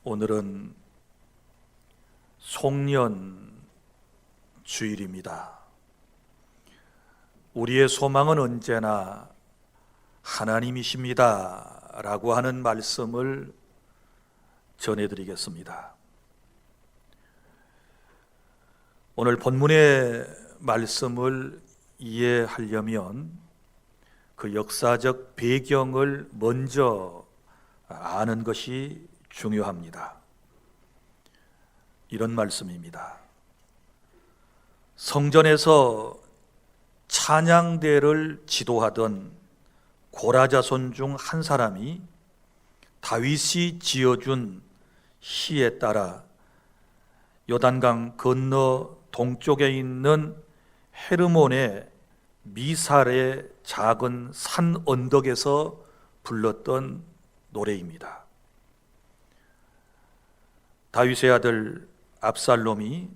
오늘은 송년 주일입니다. 우리의 소망은 언제나 하나님이십니다 라고 하는 말씀을 전해드리겠습니다. 오늘 본문의 말씀을 이해하려면 그 역사적 배경을 먼저 아는 것이 중요합니다. 이런 말씀입니다. 성전에서 찬양대를 지도하던 고라자손 중 한 사람이 다윗이 지어준 시에 따라 요단강 건너 동쪽에 있는 헤르몬의 미살의 작은 산 언덕에서 불렀던 노래입니다. 다윗의 아들 압살롬이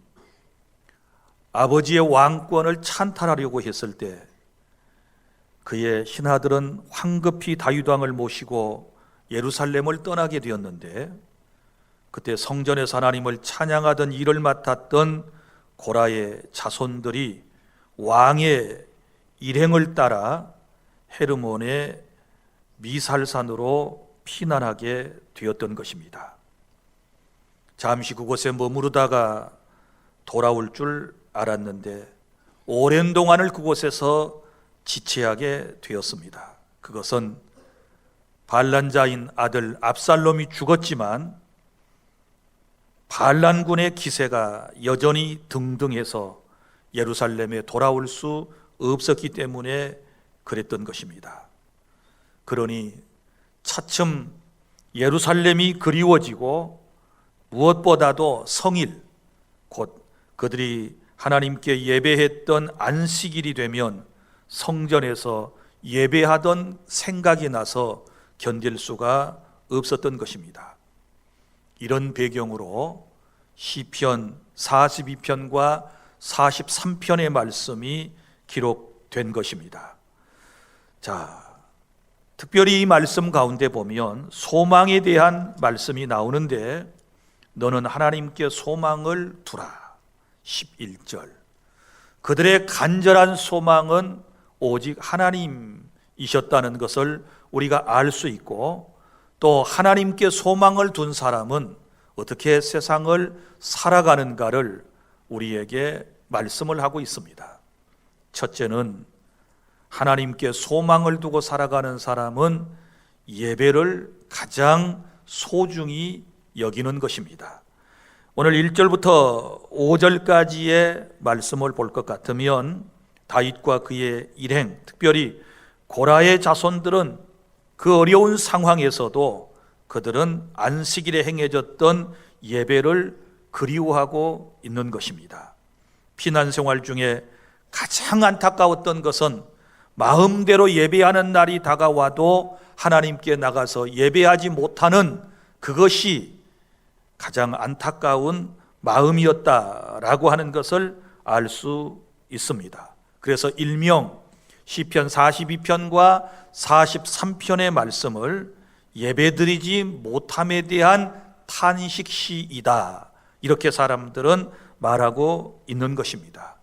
아버지의 왕권을 찬탈하려고 했을 때 그의 신하들은 황급히 다윗 왕을 모시고 예루살렘을 떠나게 되었는데, 그때 성전에서 하나님을 찬양하던 일을 맡았던 고라의 자손들이 왕의 일행을 따라 헤르몬의 미살산으로 피난하게 되었던 것입니다. 잠시 그곳에 머무르다가 돌아올 줄 알았는데 오랜 동안을 그곳에서 지체하게 되었습니다. 그것은 반란자인 아들 압살롬이 죽었지만 반란군의 기세가 여전히 등등해서 예루살렘에 돌아올 수 없었기 때문에 그랬던 것입니다. 그러니 차츰 예루살렘이 그리워지고 무엇보다도 성일, 곧 그들이 하나님께 예배했던 안식일이 되면 성전에서 예배하던 생각이 나서 견딜 수가 없었던 것입니다. 이런 배경으로 시편 42편과 43편의 말씀이 기록된 것입니다. 특별히 이 말씀 가운데 보면 소망에 대한 말씀이 나오는데, 너는 하나님께 소망을 두라. 11절. 그들의 간절한 소망은 오직 하나님이셨다는 것을 우리가 알 수 있고, 또 하나님께 소망을 둔 사람은 어떻게 세상을 살아가는가를 우리에게 말씀을 하고 있습니다. 첫째는 하나님께 소망을 두고 살아가는 사람은 예배를 가장 소중히 여기는 것입니다. 오늘 1절부터 5절까지의 말씀을 볼 것 같으면 다윗과 그의 일행, 특별히 고라의 자손들은 그 어려운 상황에서도 그들은 안식일에 행해졌던 예배를 그리워하고 있는 것입니다. 피난 생활 중에 가장 안타까웠던 것은 마음대로 예배하는 날이 다가와도 하나님께 나가서 예배하지 못하는 그것이 가장 안타까운 마음이었다라고 하는 것을 알 수 있습니다. 그래서 일명 시편 42편과 43편의 말씀을 예배드리지 못함에 대한 탄식시이다, 이렇게 사람들은 말하고 있는 것입니다.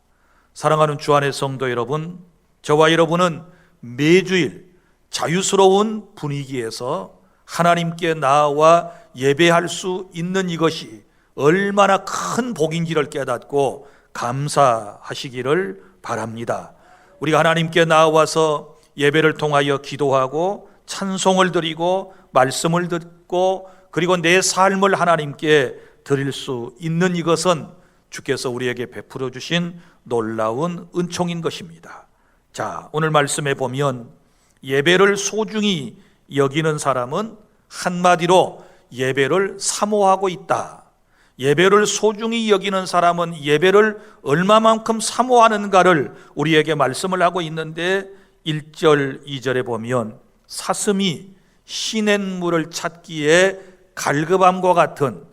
사랑하는 주 안의 성도 여러분, 저와 여러분은 매주일 자유스러운 분위기에서 하나님께 나아와 예배할 수 있는 이것이 얼마나 큰 복인지를 깨닫고 감사하시기를 바랍니다. 우리가 하나님께 나아와서 예배를 통하여 기도하고 찬송을 드리고 말씀을 듣고 그리고 내 삶을 하나님께 드릴 수 있는 이것은 주께서 우리에게 베풀어 주신 놀라운 은총인 것입니다. 오늘 말씀에 보면 예배를 소중히 여기는 사람은 한마디로 예배를 사모하고 있다. 예배를 소중히 여기는 사람은 예배를 얼마만큼 사모하는가를 우리에게 말씀을 하고 있는데, 1절, 2절에 보면 사슴이 시냇물을 찾기에 갈급함과 같은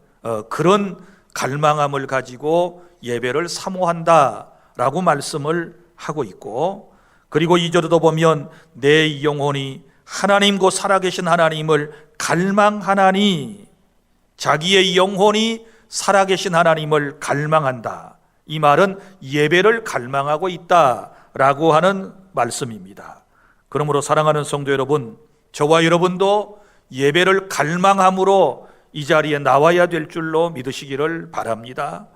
그런 갈망함을 가지고 예배를 사모한다라고 말씀을 하고 있고, 그리고 2절에도 보면 내 영혼이 하나님 곧 살아계신 하나님을 갈망하나니 자기의 영혼이 살아계신 하나님을 갈망한다. 이 말은 예배를 갈망하고 있다라고 하는 말씀입니다. 그러므로 사랑하는 성도 여러분, 저와 여러분도 예배를 갈망함으로 이 자리에 나와야 될 줄로 믿으시기를 바랍니다.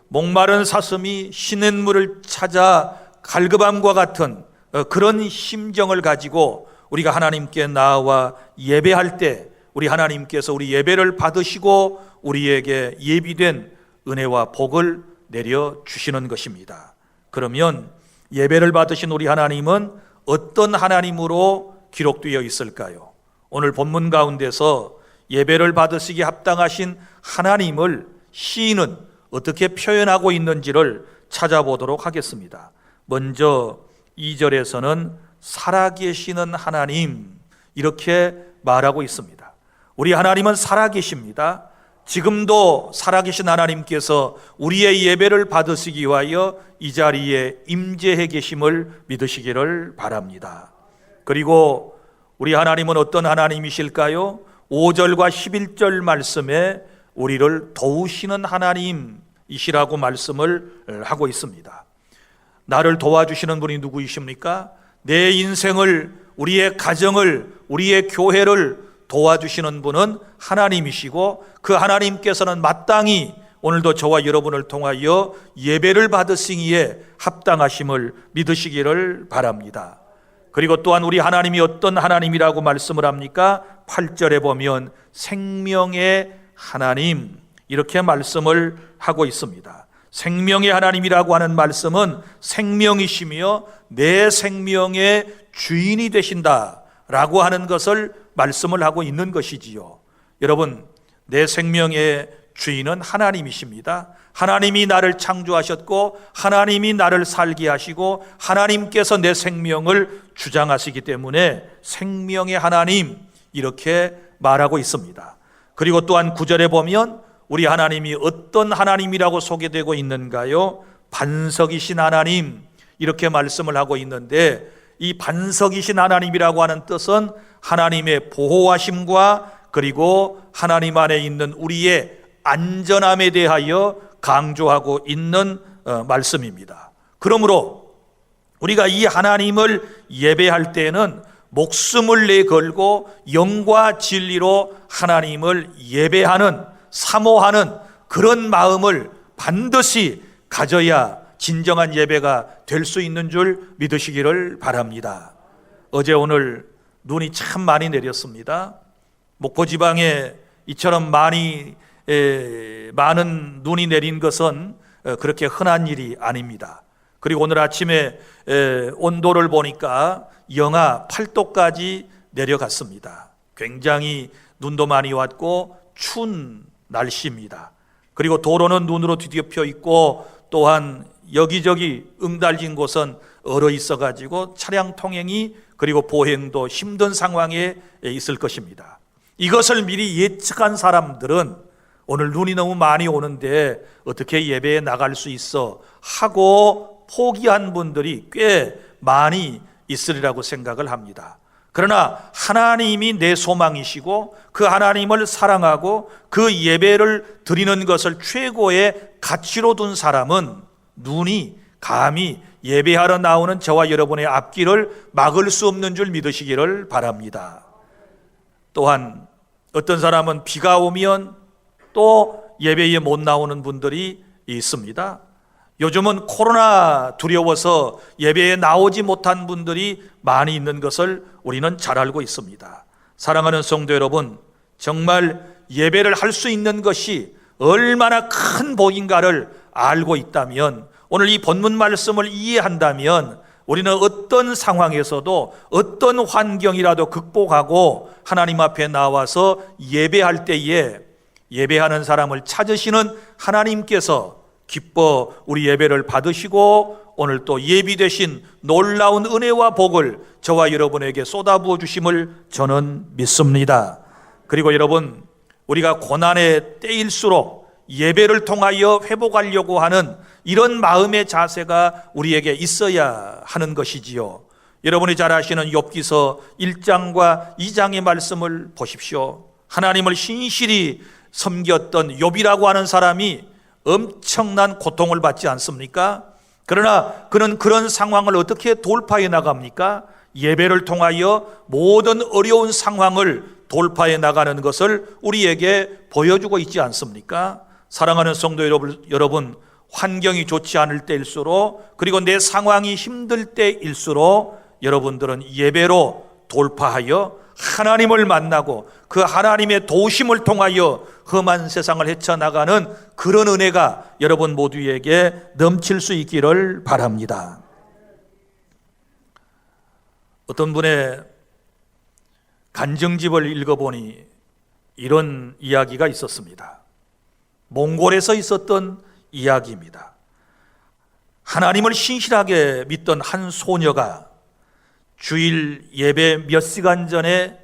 목마른 사슴이 시냇물을 찾아 갈급함과 같은 그런 심정을 가지고 우리가 하나님께 나와 예배할 때 우리 하나님께서 우리 예배를 받으시고 우리에게 예비된 은혜와 복을 내려주시는 것입니다. 그러면 예배를 받으신 우리 하나님은 어떤 하나님으로 기록되어 있을까요? 오늘 본문 가운데서 예배를 받으시기 합당하신 하나님을 시인은 어떻게 표현하고 있는지를 찾아보도록 하겠습니다. 먼저 2절에서는 살아계시는 하나님 이렇게 말하고 있습니다. 우리 하나님은 살아계십니다. 지금도 살아계신 하나님께서 우리의 예배를 받으시기 위하여 이 자리에 임재해 계심을 믿으시기를 바랍니다. 그리고 우리 하나님은 어떤 하나님이실까요? 5절과 11절 말씀에 우리를 도우시는 하나님이시라고 말씀을 하고 있습니다. 나를 도와주시는 분이 누구이십니까? 내 인생을, 우리의 가정을, 우리의 교회를 도와주시는 분은 하나님이시고 그 하나님께서는 마땅히 오늘도 저와 여러분을 통하여 예배를 받으시기에 합당하심을 믿으시기를 바랍니다. 그리고 또한 우리 하나님이 어떤 하나님이라고 말씀을 합니까? 8절에 보면 생명의 하나님 이렇게 말씀을 하고 있습니다. 생명의 하나님이라고 하는 말씀은 생명이시며 내 생명의 주인이 되신다라고 하는 것을 말씀을 하고 있는 것이지요. 여러분, 내 생명의 주인은 하나님이십니다. 하나님이 나를 창조하셨고 하나님이 나를 살게 하시고 하나님께서 내 생명을 주장하시기 때문에 생명의 하나님 이렇게 말하고 있습니다. 그리고 또한 9절에 보면 우리 하나님이 어떤 하나님이라고 소개되고 있는가요? 반석이신 하나님 이렇게 말씀을 하고 있는데 이 반석이신 하나님이라고 하는 뜻은 하나님의 보호하심과 그리고 하나님 안에 있는 우리의 안전함에 대하여 강조하고 있는 말씀입니다. 그러므로 우리가 이 하나님을 예배할 때에는 목숨을 내걸고 영과 진리로 하나님을 예배하는, 사모하는 그런 마음을 반드시 가져야 진정한 예배가 될 수 있는 줄 믿으시기를 바랍니다. 어제 오늘 눈이 참 많이 내렸습니다. 목포지방에 이처럼 많은 눈이 내린 것은 그렇게 흔한 일이 아닙니다. 그리고 오늘 아침에 온도를 보니까 영하 8도까지 내려갔습니다. 굉장히 눈도 많이 왔고 추운 날씨입니다. 그리고 도로는 눈으로 뒤덮여 있고 또한 여기저기 응달진 곳은 얼어 있어가지고 차량 통행이 그리고 보행도 힘든 상황에 있을 것입니다. 이것을 미리 예측한 사람들은 오늘 눈이 너무 많이 오는데 어떻게 예배에 나갈 수 있어 하고 포기한 분들이 꽤 많이 있으리라고 생각을 합니다. 그러나 하나님이 내 소망이시고 그 하나님을 사랑하고 그 예배를 드리는 것을 최고의 가치로 둔 사람은 눈이 감히 예배하러 나오는 저와 여러분의 앞길을 막을 수 없는 줄 믿으시기를 바랍니다. 또한 어떤 사람은 비가 오면 또 예배에 못 나오는 분들이 있습니다. 요즘은 코로나 두려워서 예배에 나오지 못한 분들이 많이 있는 것을 우리는 잘 알고 있습니다. 사랑하는 성도 여러분, 정말 예배를 할 수 있는 것이 얼마나 큰 복인가를 알고 있다면, 오늘 이 본문 말씀을 이해한다면 우리는 어떤 상황에서도 어떤 환경이라도 극복하고 하나님 앞에 나와서 예배할 때에 예배하는 사람을 찾으시는 하나님께서 기뻐 우리 예배를 받으시고 오늘 또 예비되신 놀라운 은혜와 복을 저와 여러분에게 쏟아부어 주심을 저는 믿습니다. 그리고 여러분, 우리가 고난의 때일수록 예배를 통하여 회복하려고 하는 이런 마음의 자세가 우리에게 있어야 하는 것이지요. 여러분이 잘 아시는 욥기서 1장과 2장의 말씀을 보십시오. 하나님을 신실히 섬겼던 욥이라고 하는 사람이 엄청난 고통을 받지 않습니까? 그러나 그는 그런 상황을 어떻게 돌파해 나갑니까? 예배를 통하여 모든 어려운 상황을 돌파해 나가는 것을 우리에게 보여주고 있지 않습니까? 사랑하는 성도 여러분, 환경이 좋지 않을 때일수록, 그리고 내 상황이 힘들 때일수록 여러분들은 예배로 돌파하여 하나님을 만나고 그 하나님의 도우심을 통하여 험한 세상을 헤쳐나가는 그런 은혜가 여러분 모두에게 넘칠 수 있기를 바랍니다. 어떤 분의 간증집을 읽어보니 이런 이야기가 있었습니다. 몽골에서 있었던 이야기입니다. 하나님을 신실하게 믿던 한 소녀가 주일 예배 몇 시간 전에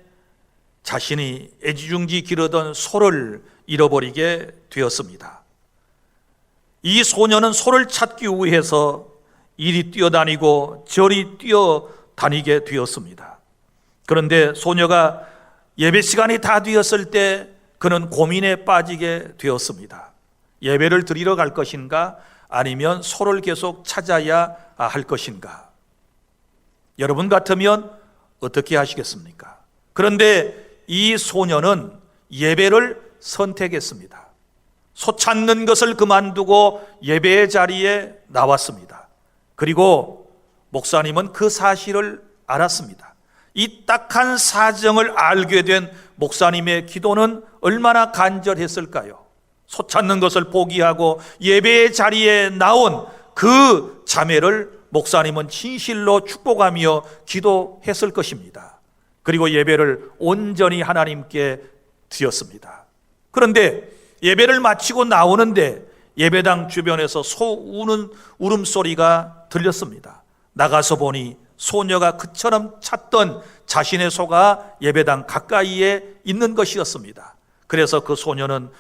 자신이 애지중지 기르던 소를 잃어버리게 되었습니다. 이 소녀는 소를 찾기 위해서 이리 뛰어다니고 저리 뛰어다니게 되었습니다. 그런데 소녀가 예배 시간이 다 되었을 때 그는 고민에 빠지게 되었습니다. 예배를 드리러 갈 것인가, 아니면 소를 계속 찾아야 할 것인가? 여러분 같으면 어떻게 하시겠습니까? 그런데 이 소녀는 예배를 선택했습니다. 소 찾는 것을 그만두고 예배의 자리에 나왔습니다. 그리고 목사님은 그 사실을 알았습니다. 이 딱한 사정을 알게 된 목사님의 기도는 얼마나 간절했을까요? 소 찾는 것을 포기하고 예배의 자리에 나온 그 자매를 목사님은 진실로 축복하며 기도했을 것입니다. 그리고 예배를 온전히 하나님께 드렸습니다. 그런데 예배를 마치고 나오는데 예배당 주변에서 소 우는 울음소리가 들렸습니다. 나가서 보니 소녀가 그처럼 찾던 자신의 소가 예배당 가까이에 있는 것이었습니다. 그래서 그 소녀는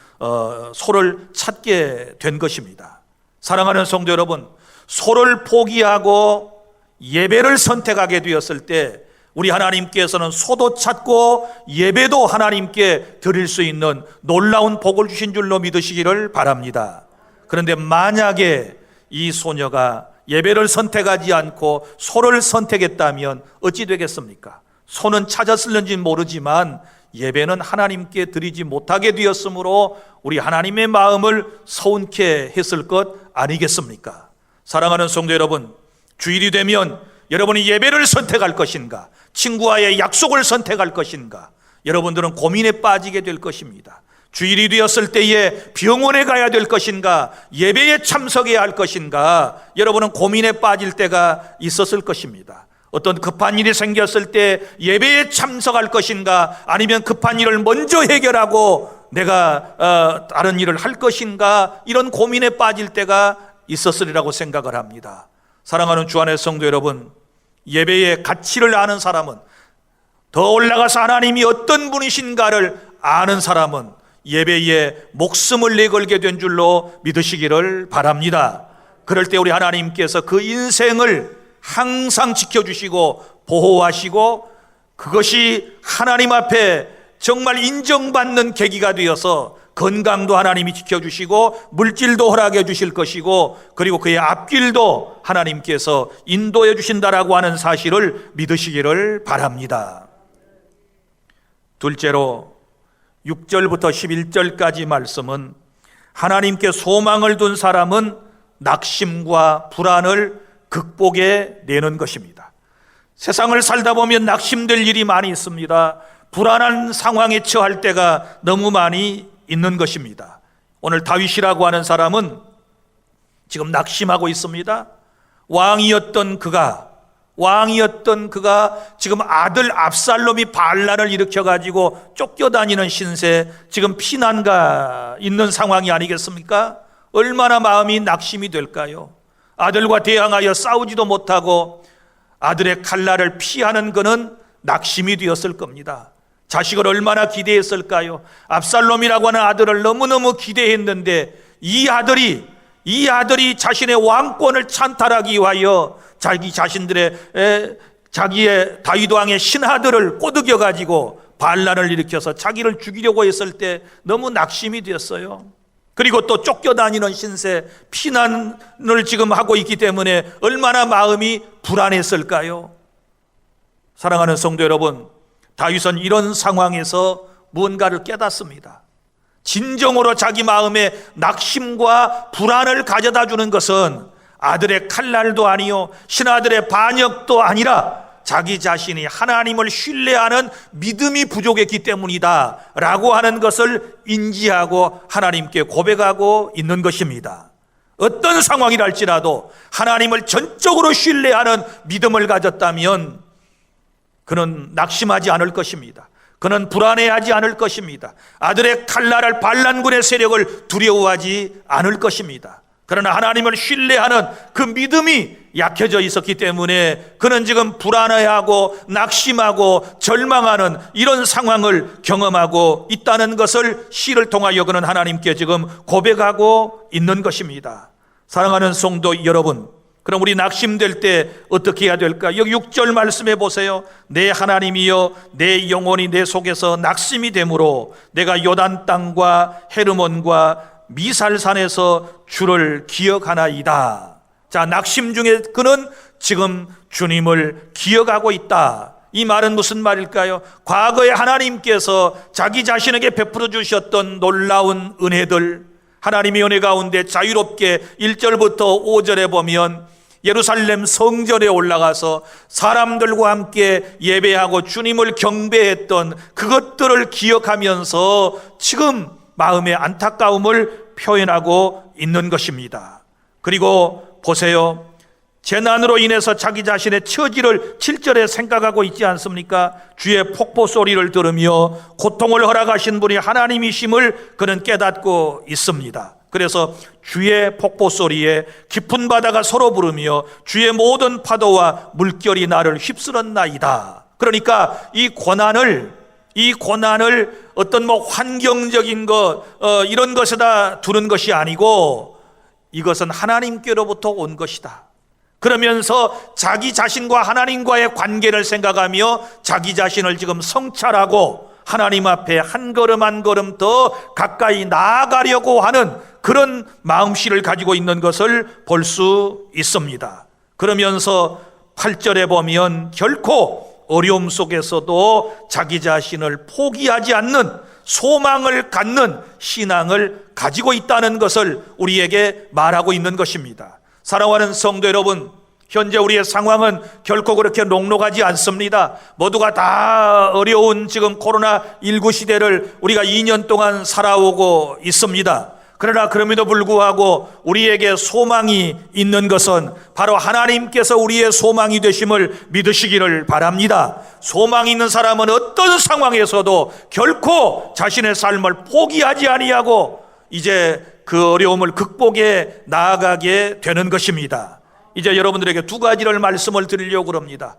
소를 찾게 된 것입니다. 사랑하는 성도 여러분, 소를 포기하고 예배를 선택하게 되었을 때 우리 하나님께서는 소도 찾고 예배도 하나님께 드릴 수 있는 놀라운 복을 주신 줄로 믿으시기를 바랍니다. 그런데 만약에 이 소녀가 예배를 선택하지 않고 소를 선택했다면 어찌 되겠습니까? 소는 찾았을는지 모르지만 예배는 하나님께 드리지 못하게 되었으므로 우리 하나님의 마음을 서운케 했을 것 아니겠습니까? 사랑하는 성도 여러분, 주일이 되면 여러분이 예배를 선택할 것인가, 친구와의 약속을 선택할 것인가, 여러분들은 고민에 빠지게 될 것입니다. 주일이 되었을 때에 병원에 가야 될 것인가, 예배에 참석해야 할 것인가, 여러분은 고민에 빠질 때가 있었을 것입니다. 어떤 급한 일이 생겼을 때 예배에 참석할 것인가, 아니면 급한 일을 먼저 해결하고 내가 다른 일을 할 것인가, 이런 고민에 빠질 때가 있었으리라고 생각을 합니다. 사랑하는 주 안의 성도 여러분, 예배의 가치를 아는 사람은, 더 올라가서 하나님이 어떤 분이신가를 아는 사람은 예배에 목숨을 내걸게 된 줄로 믿으시기를 바랍니다. 그럴 때 우리 하나님께서 그 인생을 항상 지켜주시고 보호하시고, 그것이 하나님 앞에 정말 인정받는 계기가 되어서 건강도 하나님이 지켜주시고 물질도 허락해 주실 것이고, 그리고 그의 앞길도 하나님께서 인도해 주신다라고 하는 사실을 믿으시기를 바랍니다. 둘째로 6절부터 11절까지 말씀은 하나님께 소망을 둔 사람은 낙심과 불안을 극복해 내는 것입니다. 세상을 살다 보면 낙심될 일이 많이 있습니다. 불안한 상황에 처할 때가 너무 많이 있는 것입니다. 오늘 다윗이라고 하는 사람은 지금 낙심하고 있습니다. 왕이었던 그가 지금 아들 압살롬이 반란을 일으켜가지고 쫓겨다니는 신세, 지금 피난가 있는 상황이 아니겠습니까? 얼마나 마음이 낙심이 될까요? 아들과 대항하여 싸우지도 못하고 아들의 칼날을 피하는 그는 낙심이 되었을 겁니다. 자식을 얼마나 기대했을까요? 압살롬이라고 하는 아들을 너무너무 기대했는데 이 아들이 자신의 왕권을 찬탈하기 위하여 자기의 다윗 왕의 신하들을 꼬드겨 가지고 반란을 일으켜서 자기를 죽이려고 했을 때 너무 낙심이 되었어요. 그리고 또 쫓겨다니는 신세, 피난을 지금 하고 있기 때문에 얼마나 마음이 불안했을까요? 사랑하는 성도 여러분, 다윗은 이런 상황에서 무언가를 깨닫습니다. 진정으로 자기 마음에 낙심과 불안을 가져다 주는 것은 아들의 칼날도 아니요 신하들의 반역도 아니라 자기 자신이 하나님을 신뢰하는 믿음이 부족했기 때문이다 라고 하는 것을 인지하고 하나님께 고백하고 있는 것입니다. 어떤 상황이랄지라도 하나님을 전적으로 신뢰하는 믿음을 가졌다면 그는 낙심하지 않을 것입니다. 그는 불안해하지 않을 것입니다. 아들의 칼날을 반란군의 세력을 두려워하지 않을 것입니다. 그러나 하나님을 신뢰하는 그 믿음이 약해져 있었기 때문에 그는 지금 불안해하고 낙심하고 절망하는 이런 상황을 경험하고 있다는 것을 시를 통하여 그는 하나님께 지금 고백하고 있는 것입니다. 사랑하는 성도 여러분, 그럼 우리 낙심될 때 어떻게 해야 될까? 여기 6절 말씀해 보세요. 내 하나님이여 내 영혼이 내 속에서 낙심이 되므로 내가 요단 땅과 헤르몬과 미살산에서 주를 기억하나이다. 자, 낙심 중에 그는 지금 주님을 기억하고 있다. 이 말은 무슨 말일까요? 과거에 하나님께서 자기 자신에게 베풀어 주셨던 놀라운 은혜들, 하나님의 은혜 가운데 자유롭게 1절부터 5절에 보면 예루살렘 성전에 올라가서 사람들과 함께 예배하고 주님을 경배했던 그것들을 기억하면서 지금 마음의 안타까움을 표현하고 있는 것입니다. 그리고 보세요. 재난으로 인해서 자기 자신의 처지를 7절에 생각하고 있지 않습니까? 주의 폭포 소리를 들으며 고통을 허락하신 분이 하나님이심을 그는 깨닫고 있습니다. 그래서 주의 폭포 소리에 깊은 바다가 서로 부르며 주의 모든 파도와 물결이 나를 휩쓸었나이다. 그러니까 이 고난을 어떤 환경적인 것 이런 것에다 두는 것이 아니고 이것은 하나님께로부터 온 것이다. 그러면서 자기 자신과 하나님과의 관계를 생각하며 자기 자신을 지금 성찰하고 하나님 앞에 한 걸음 한 걸음 더 가까이 나아가려고 하는 그런 마음씨를 가지고 있는 것을 볼 수 있습니다. 그러면서 8절에 보면 결코 어려움 속에서도 자기 자신을 포기하지 않는 소망을 갖는 신앙을 가지고 있다는 것을 우리에게 말하고 있는 것입니다. 사랑하는 성도 여러분, 현재 우리의 상황은 결코 그렇게 녹록하지 않습니다. 모두가 다 어려운 지금 코로나19 시대를 우리가 2년 동안 살아오고 있습니다. 그러나 그럼에도 불구하고 우리에게 소망이 있는 것은 바로 하나님께서 우리의 소망이 되심을 믿으시기를 바랍니다. 소망이 있는 사람은 어떤 상황에서도 결코 자신의 삶을 포기하지 아니하고 이제 그 어려움을 극복해 나아가게 되는 것입니다. 이제 여러분들에게 두 가지를 말씀을 드리려고 합니다.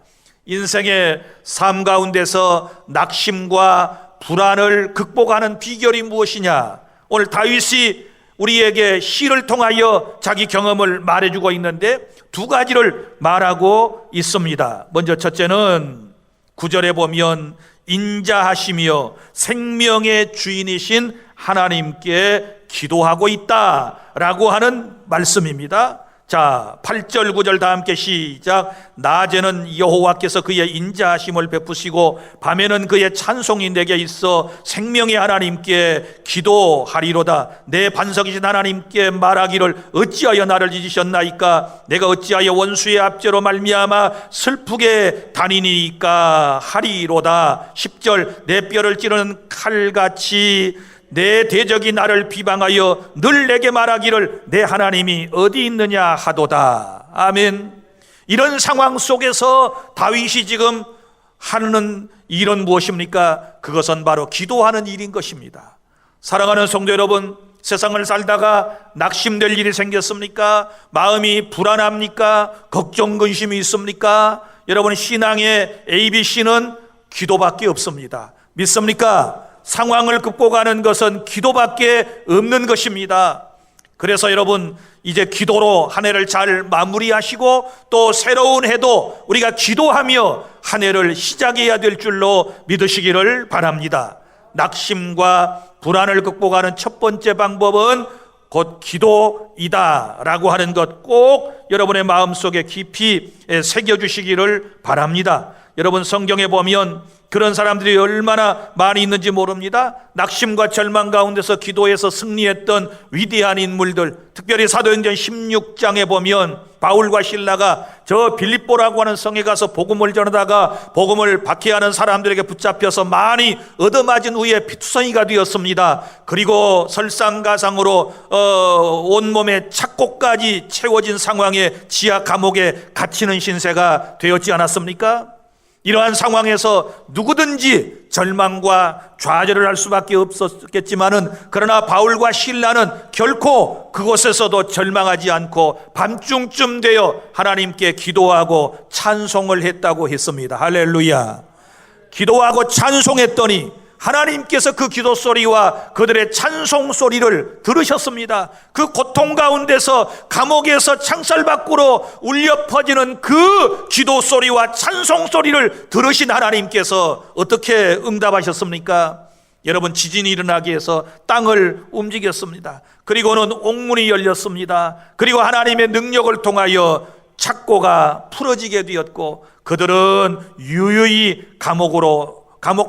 인생의 삶 가운데서 낙심과 불안을 극복하는 비결이 무엇이냐? 오늘 다윗이 우리에게 시를 통하여 자기 경험을 말해주고 있는데 두 가지를 말하고 있습니다. 먼저 첫째는 9절에 보면 인자하시며 생명의 주인이신 하나님께 기도하고 있다라고 하는 말씀입니다. 자, 8절 9절 다 함께 시작. 낮에는 여호와께서 그의 인자하심을 베푸시고 밤에는 그의 찬송이 내게 있어 생명의 하나님께 기도하리로다. 내 반석이신 하나님께 말하기를 어찌하여 나를 잊으셨나이까? 내가 어찌하여 원수의 압제로 말미암아 슬프게 다니니까 하리로다. 10절 내 뼈를 찌르는 칼같이 내 대적이 나를 비방하여 늘 내게 말하기를 내 하나님이 어디 있느냐 하도다. 아멘. 이런 상황 속에서 다윗이 지금 하는 일은 무엇입니까? 그것은 바로 기도하는 일인 것입니다. 사랑하는 성도 여러분, 세상을 살다가 낙심될 일이 생겼습니까? 마음이 불안합니까? 걱정 근심이 있습니까? 여러분, 신앙의 ABC는 기도밖에 없습니다. 믿습니까? 상황을 극복하는 것은 기도밖에 없는 것입니다. 그래서 여러분, 이제 기도로 한 해를 잘 마무리하시고 또 새로운 해도 우리가 기도하며 한 해를 시작해야 될 줄로 믿으시기를 바랍니다. 낙심과 불안을 극복하는 첫 번째 방법은 곧 기도이다라고 하는 것 꼭 여러분의 마음속에 깊이 새겨주시기를 바랍니다. 여러분, 성경에 보면 그런 사람들이 얼마나 많이 있는지 모릅니다. 낙심과 절망 가운데서 기도해서 승리했던 위대한 인물들, 특별히 사도행전 16장에 보면 바울과 실라가 저 빌립보라고 하는 성에 가서 복음을 전하다가 복음을 박해하는 사람들에게 붙잡혀서 많이 얻어맞은 후에 피투성이가 되었습니다. 그리고 설상가상으로 온몸에 착고까지 채워진 상황에 지하 감옥에 갇히는 신세가 되었지 않았습니까? 이러한 상황에서 누구든지 절망과 좌절을 할 수밖에 없었겠지만은, 그러나 바울과 실라는 결코 그곳에서도 절망하지 않고 밤중쯤 되어 하나님께 기도하고 찬송을 했다고 했습니다. 할렐루야. 기도하고 찬송했더니 하나님께서 그 기도 소리와 그들의 찬송 소리를 들으셨습니다. 그 고통 가운데서 감옥에서 창살 밖으로 울려 퍼지는 그 기도 소리와 찬송 소리를 들으신 하나님께서 어떻게 응답하셨습니까? 여러분, 지진이 일어나게 해서 땅을 움직였습니다. 그리고는 옥문이 열렸습니다. 그리고 하나님의 능력을 통하여 착고가 풀어지게 되었고 그들은 유유히 감옥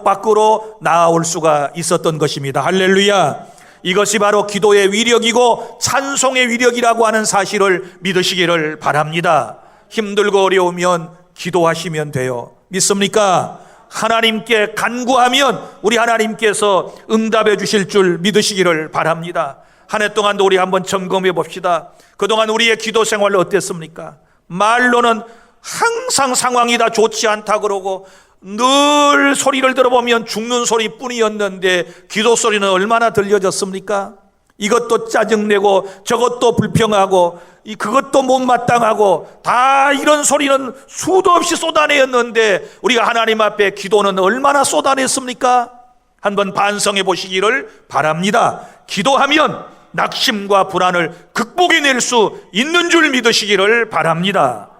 밖으로 나아올 수가 있었던 것입니다. 할렐루야. 이것이 바로 기도의 위력이고 찬송의 위력이라고 하는 사실을 믿으시기를 바랍니다. 힘들고 어려우면 기도하시면 돼요. 믿습니까? 하나님께 간구하면 우리 하나님께서 응답해 주실 줄 믿으시기를 바랍니다. 한 해 동안도 우리 한번 점검해 봅시다. 그동안 우리의 기도 생활 어땠습니까? 말로는 항상 상황이 다 좋지 않다 그러고 늘 소리를 들어보면 죽는 소리뿐이었는데 기도 소리는 얼마나 들려졌습니까? 이것도 짜증내고 저것도 불평하고 그것도 못마땅하고 다 이런 소리는 수도 없이 쏟아내었는데 우리가 하나님 앞에 기도는 얼마나 쏟아냈습니까? 한번 반성해 보시기를 바랍니다. 기도하면 낙심과 불안을 극복해낼 수 있는 줄 믿으시기를 바랍니다.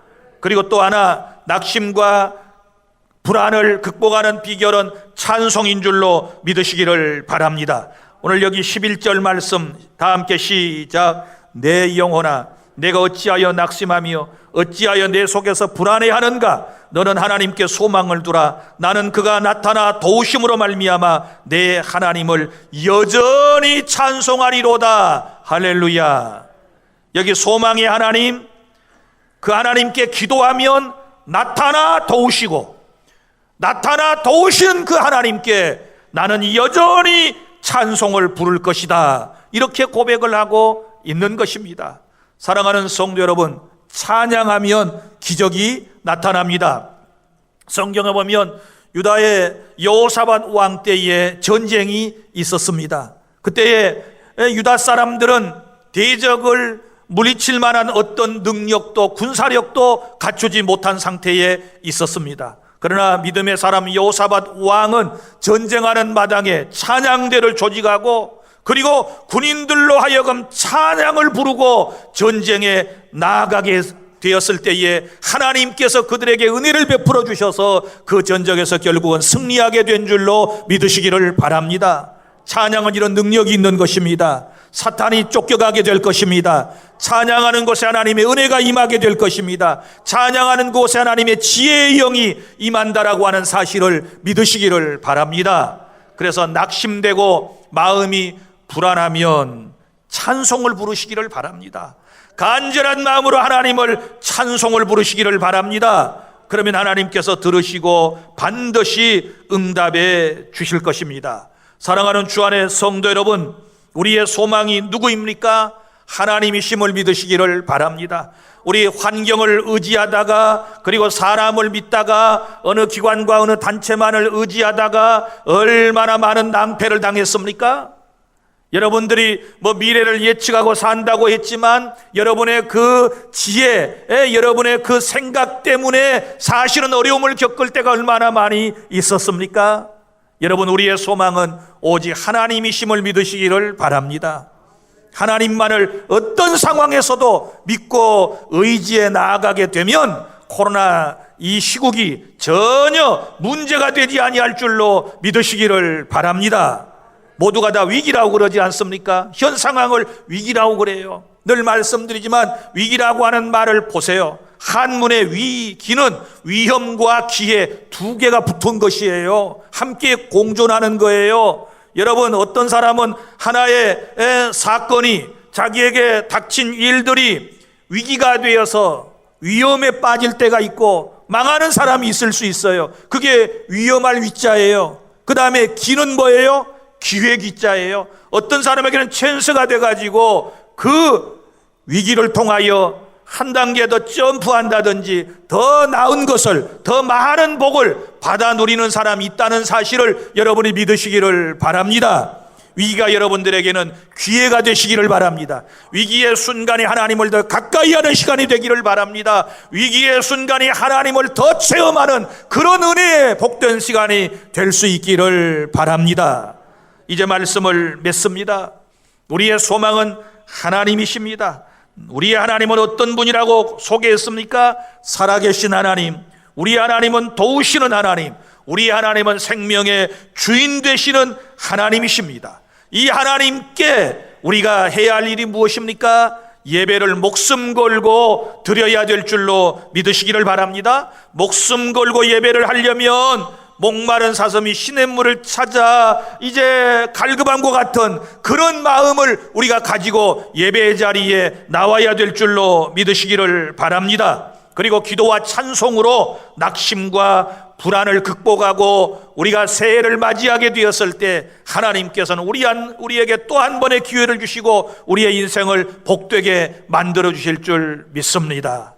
그리고 또 하나, 낙심과 불안을 극복하는 비결은 찬송인 줄로 믿으시기를 바랍니다. 오늘 여기 11절 말씀 다 함께 시작. 내 영혼아, 내가 어찌하여 낙심하며 어찌하여 내 속에서 불안해하는가? 너는 하나님께 소망을 두라. 나는 그가 나타나 도우심으로 말미암아 내 하나님을 여전히 찬송하리로다. 할렐루야. 여기 소망의 하나님, 그 하나님께 기도하면 나타나 도우시고, 나타나 도우신 그 하나님께 나는 여전히 찬송을 부를 것이다, 이렇게 고백을 하고 있는 것입니다. 사랑하는 성도 여러분, 찬양하면 기적이 나타납니다. 성경에 보면 유다의 여호사밧 왕 때에 전쟁이 있었습니다. 그때에 유다 사람들은 대적을 물리칠 만한 어떤 능력도 군사력도 갖추지 못한 상태에 있었습니다. 그러나 믿음의 사람 여호사밧 왕은 전쟁하는 마당에 찬양대를 조직하고 그리고 군인들로 하여금 찬양을 부르고 전쟁에 나아가게 되었을 때에 하나님께서 그들에게 은혜를 베풀어 주셔서 그 전쟁에서 결국은 승리하게 된 줄로 믿으시기를 바랍니다. 찬양은 이런 능력이 있는 것입니다. 사탄이 쫓겨가게 될 것입니다. 찬양하는 곳에 하나님의 은혜가 임하게 될 것입니다. 찬양하는 곳에 하나님의 지혜의 영이 임한다라고 하는 사실을 믿으시기를 바랍니다. 그래서 낙심되고 마음이 불안하면 찬송을 부르시기를 바랍니다. 간절한 마음으로 하나님을 찬송을 부르시기를 바랍니다. 그러면 하나님께서 들으시고 반드시 응답해 주실 것입니다. 사랑하는 주 안의 성도 여러분, 우리의 소망이 누구입니까? 하나님이심을 믿으시기를 바랍니다. 우리 환경을 의지하다가 그리고 사람을 믿다가 어느 기관과 어느 단체만을 의지하다가 얼마나 많은 낭패를 당했습니까? 여러분들이 미래를 예측하고 산다고 했지만 여러분의 그 지혜, 여러분의 그 생각 때문에 사실은 어려움을 겪을 때가 얼마나 많이 있었습니까? 여러분, 우리의 소망은 오직 하나님이심을 믿으시기를 바랍니다. 하나님만을 어떤 상황에서도 믿고 의지해 나아가게 되면 코로나 이 시국이 전혀 문제가 되지 아니할 줄로 믿으시기를 바랍니다. 모두가 다 위기라고 그러지 않습니까? 현 상황을 위기라고 그래요. 늘 말씀드리지만 위기라고 하는 말을 보세요. 한문의 위기는 위험과 기회 두 개가 붙은 것이에요. 함께 공존하는 거예요. 여러분, 어떤 사람은 하나의 사건이 자기에게 닥친 일들이 위기가 되어서 위험에 빠질 때가 있고 망하는 사람이 있을 수 있어요. 그게 위험할 위자예요. 그 다음에 기는 뭐예요? 기회 기자예요. 어떤 사람에게는 찬스가 돼가지고 그 위기를 통하여 한 단계 더 점프한다든지 더 나은 것을, 더 많은 복을 받아 누리는 사람이 있다는 사실을 여러분이 믿으시기를 바랍니다. 위기가 여러분들에게는 기회가 되시기를 바랍니다. 위기의 순간에 하나님을 더 가까이 하는 시간이 되기를 바랍니다. 위기의 순간에 하나님을 더 체험하는 그런 은혜의 복된 시간이 될 수 있기를 바랍니다. 이제 말씀을 맺습니다. 우리의 소망은 하나님이십니다. 우리의 하나님은 어떤 분이라고 소개했습니까? 살아계신 하나님, 우리 하나님은 도우시는 하나님, 우리 하나님은 생명의 주인 되시는 하나님이십니다. 이 하나님께 우리가 해야 할 일이 무엇입니까? 예배를 목숨 걸고 드려야 될 줄로 믿으시기를 바랍니다. 목숨 걸고 예배를 하려면 목마른 사슴이 시냇물을 찾아 이제 갈급함과 같은 그런 마음을 우리가 가지고 예배 자리에 나와야 될 줄로 믿으시기를 바랍니다. 그리고 기도와 찬송으로 낙심과 불안을 극복하고 우리가 새해를 맞이하게 되었을 때 하나님께서는 우리에게 또 한 번의 기회를 주시고 우리의 인생을 복되게 만들어 주실 줄 믿습니다.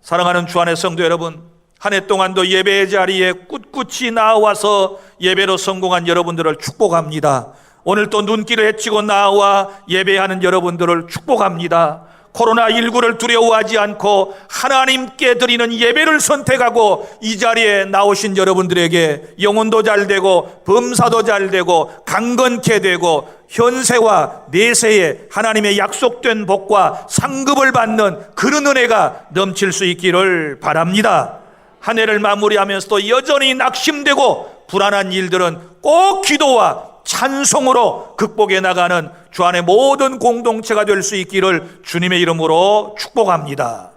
사랑하는 주 안의 성도 여러분, 한 해 동안도 예배의 자리에 꿋꿋이 나와서 예배로 성공한 여러분들을 축복합니다. 오늘 또 눈길을 헤치고 나와 예배하는 여러분들을 축복합니다. 코로나19를 두려워하지 않고 하나님께 드리는 예배를 선택하고 이 자리에 나오신 여러분들에게 영혼도 잘 되고 범사도 잘 되고 강건케 되고 현세와 내세에 하나님의 약속된 복과 상급을 받는 그런 은혜가 넘칠 수 있기를 바랍니다. 한 해를 마무리하면서도 여전히 낙심되고 불안한 일들은 꼭 기도와 찬송으로 극복해 나가는 주 안의 모든 공동체가 될 수 있기를 주님의 이름으로 축복합니다.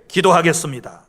기도하겠습니다.